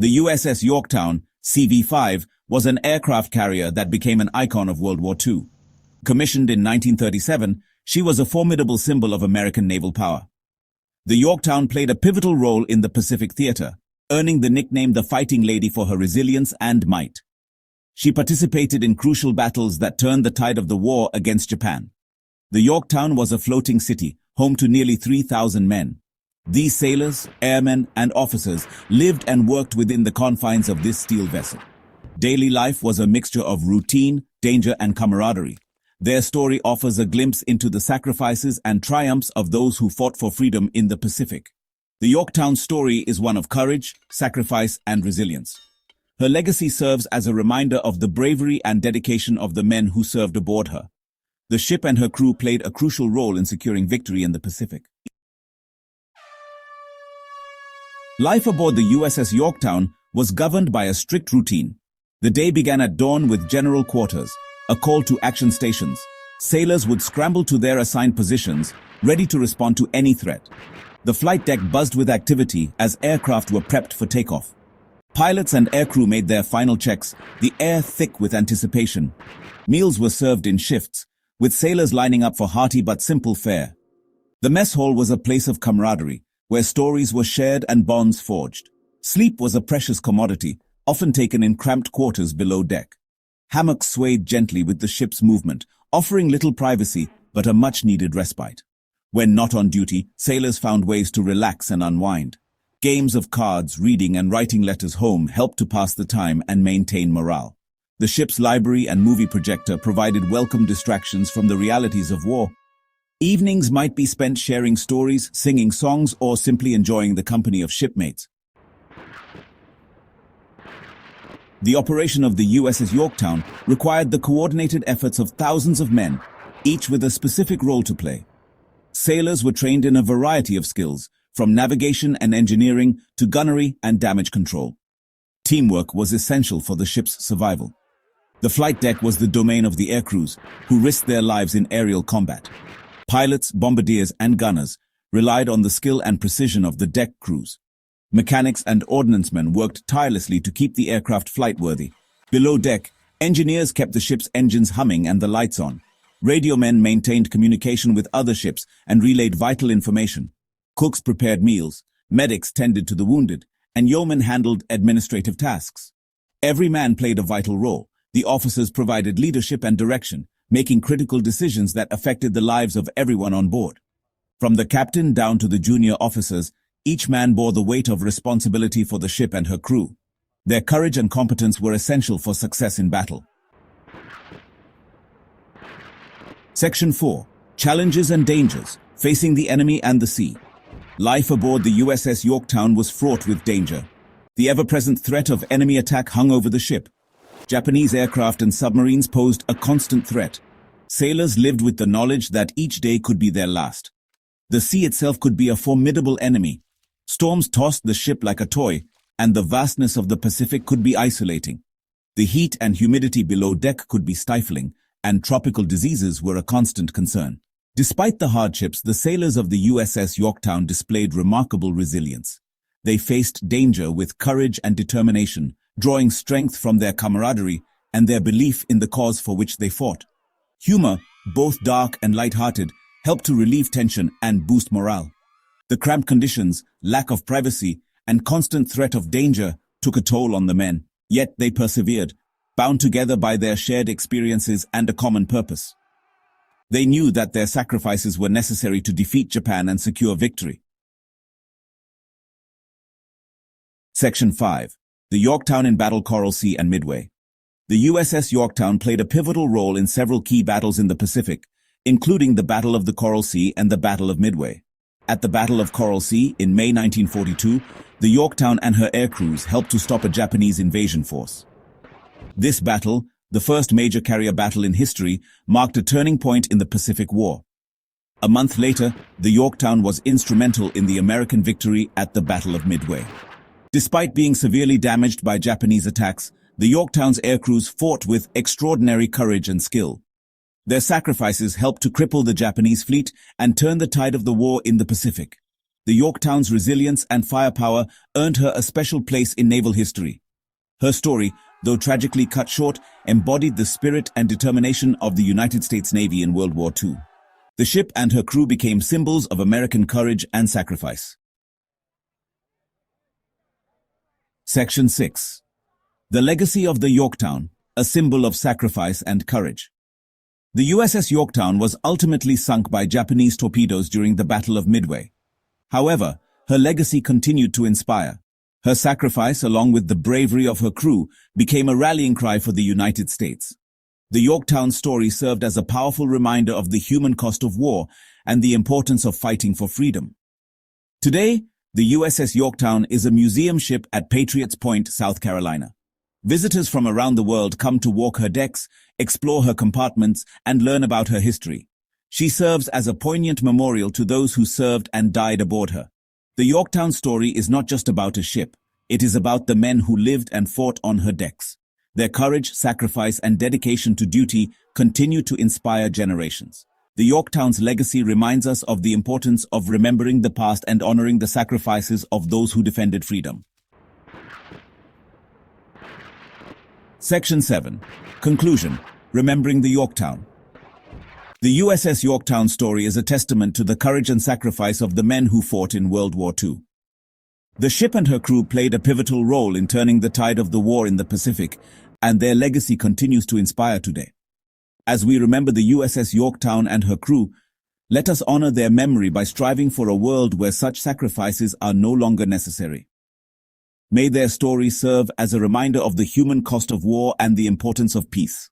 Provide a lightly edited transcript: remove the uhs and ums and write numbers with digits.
The USS Yorktown, CV-5, was an aircraft carrier that became an icon of World War II. Commissioned in 1937, she was a formidable symbol of American naval power. The Yorktown played a pivotal role in the Pacific theater, earning the nickname the Fighting Lady for her resilience and might. She participated in crucial battles that turned the tide of the war against Japan. The Yorktown was a floating city, home to nearly 3,000 men. These sailors, airmen, and officers lived and worked within the confines of this steel vessel. Daily life was a mixture of routine, danger, and camaraderie. Their story offers a glimpse into the sacrifices and triumphs of those who fought for freedom in the Pacific. The Yorktown story is one of courage, sacrifice, and resilience. Her legacy serves as a reminder of the bravery and dedication of the men who served aboard her. The ship and her crew played a crucial role in securing victory in the Pacific. Life aboard the USS Yorktown was governed by a strict routine. The day began at dawn with general quarters, a call to action stations. Sailors would scramble to their assigned positions, ready to respond to any threat. The flight deck buzzed with activity as aircraft were prepped for takeoff. Pilots and aircrew made their final checks, the air thick with anticipation. Meals were served in shifts, with sailors lining up for hearty but simple fare. The mess hall was a place of camaraderie, where stories were shared and bonds forged. Sleep was a precious commodity, often taken in cramped quarters below deck. Hammocks swayed gently with the ship's movement, offering little privacy but a much-needed respite. When not on duty, sailors found ways to relax and unwind. Games of cards, reading, and writing letters home helped to pass the time and maintain morale. The ship's library and movie projector provided welcome distractions from the realities of war. Evenings might be spent sharing stories, singing songs, or simply enjoying the company of shipmates. The operation of the USS Yorktown required the coordinated efforts of thousands of men, each with a specific role to play. Sailors were trained in a variety of skills, from navigation and engineering to gunnery and damage control. Teamwork was essential for the ship's survival. The flight deck was the domain of the aircrews, who risked their lives in aerial combat. Pilots, bombardiers, and gunners relied on the skill and precision of the deck crews. Mechanics and ordnancemen worked tirelessly to keep the aircraft flight-worthy. Below deck, engineers kept the ship's engines humming and the lights on. Radio men maintained communication with other ships and relayed vital information. Cooks prepared meals, medics tended to the wounded, and yeomen handled administrative tasks. Every man played a vital role. The officers provided leadership and direction, making critical decisions that affected the lives of everyone on board. From the captain down to the junior officers, each man bore the weight of responsibility for the ship and her crew. Their courage and competence were essential for success in battle. Section 4. Challenges and dangers, facing the enemy and the sea. Life aboard the USS Yorktown was fraught with danger. The ever-present threat of enemy attack hung over the ship. Japanese aircraft and submarines posed a constant threat. Sailors lived with the knowledge that each day could be their last. The sea itself could be a formidable enemy. Storms tossed the ship like a toy, and the vastness of the Pacific could be isolating. The heat and humidity below deck could be stifling, and tropical diseases were a constant concern. Despite the hardships, the sailors of the USS Yorktown displayed remarkable resilience. They faced danger with courage and determination, drawing strength from their camaraderie and their belief in the cause for which they fought. Humor, both dark and light-hearted, helped to relieve tension and boost morale. The cramped conditions, lack of privacy, and constant threat of danger took a toll on the men, yet they persevered, bound together by their shared experiences and a common purpose. They knew that their sacrifices were necessary to defeat Japan and secure victory. Section 5. The Yorktown in Battle Coral Sea and Midway. The USS Yorktown played a pivotal role in several key battles in the Pacific, including the Battle of the Coral Sea and the Battle of Midway. At the Battle of Coral Sea in May 1942, the Yorktown and her aircrews helped to stop a Japanese invasion force. This battle, the first major carrier battle in history, marked a turning point in the Pacific War. A month later, the Yorktown was instrumental in the American victory at the Battle of Midway. Despite being severely damaged by Japanese attacks, the Yorktown's aircrews fought with extraordinary courage and skill. Their sacrifices helped to cripple the Japanese fleet and turn the tide of the war in the Pacific. The Yorktown's resilience and firepower earned her a special place in naval history. Her story, though tragically cut short, embodied the spirit and determination of the United States Navy in World War II. The ship and her crew became symbols of American courage and sacrifice. Section 6. The legacy of the Yorktown, a symbol of sacrifice and courage. The USS Yorktown was ultimately sunk by Japanese torpedoes during the Battle of Midway. However, her legacy continued to inspire. Her sacrifice, along with the bravery of her crew, became a rallying cry for the United States. The Yorktown story served as a powerful reminder of the human cost of war and the importance of fighting for freedom. Today, the USS Yorktown is a museum ship at Patriots Point, South Carolina. Visitors from around the world come to walk her decks, explore her compartments, and learn about her history. She serves as a poignant memorial to those who served and died aboard her. The Yorktown story is not just about a ship. It is about the men who lived and fought on her decks. Their courage, sacrifice, and dedication to duty continue to inspire generations. The Yorktown's legacy reminds us of the importance of remembering the past and honoring the sacrifices of those who defended freedom. Section 7. Conclusion. Remembering the Yorktown. The USS Yorktown story is a testament to the courage and sacrifice of the men who fought in World War II. The ship and her crew played a pivotal role in turning the tide of the war in the Pacific, and their legacy continues to inspire today. As we remember the USS Yorktown and her crew, let us honor their memory by striving for a world where such sacrifices are no longer necessary. May their story serve as a reminder of the human cost of war and the importance of peace.